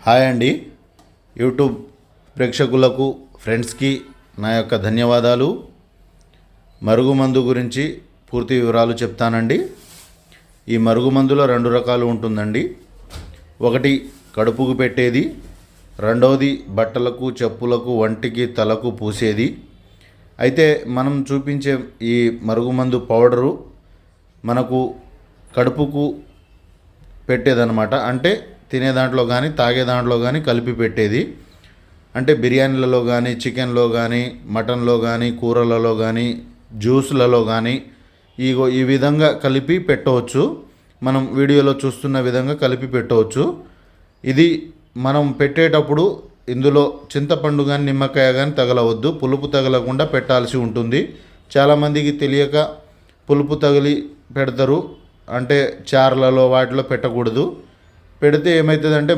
Hi అండి. YouTube ప్రేక్షకులకు ఫ్రెండ్స్కి నా యొక్క ధన్యవాదాలు. మరుగుమందు గురించి పూర్తి వివరాలు చెప్తానండి. ఈ మరుగుమందులో 2 రకాలు ఉంటుందండి. ఒకటి కడుపుకు పెట్టేది, రెండవది బట్టలకు, చెప్పులకు, వంటికి, తలకు పూసేది. అయితే మనం చూపించే ఈ మరుగుమందు పౌడరు మనకు కడుపుకు పెట్టేదన్నమాట. అంటే తినే దాంట్లో కానీ తాగే దాంట్లో కానీ కలిపి పెట్టేది. అంటే బిర్యానీలలో కానీ, చికెన్లో కానీ, మటన్లో కానీ, కూరలలో కానీ, జ్యూస్లలో కానీ ఈ విధంగా కలిపి పెట్టవచ్చు. మనం వీడియోలో చూస్తున్న విధంగా కలిపి పెట్టవచ్చు. ఇది మనం పెట్టేటప్పుడు ఇందులో చింతపండు కానీ నిమ్మకాయ కానీ తగలవద్దు. పులుపు తగలకుండా పెట్టాల్సి ఉంటుంది. చాలామందికి తెలియక పులుపు తగిలి పెడతారు. అంటే చార్లలో వాటిలో పెట్టకూడదు. పెడితే ఏమవుతుందంటే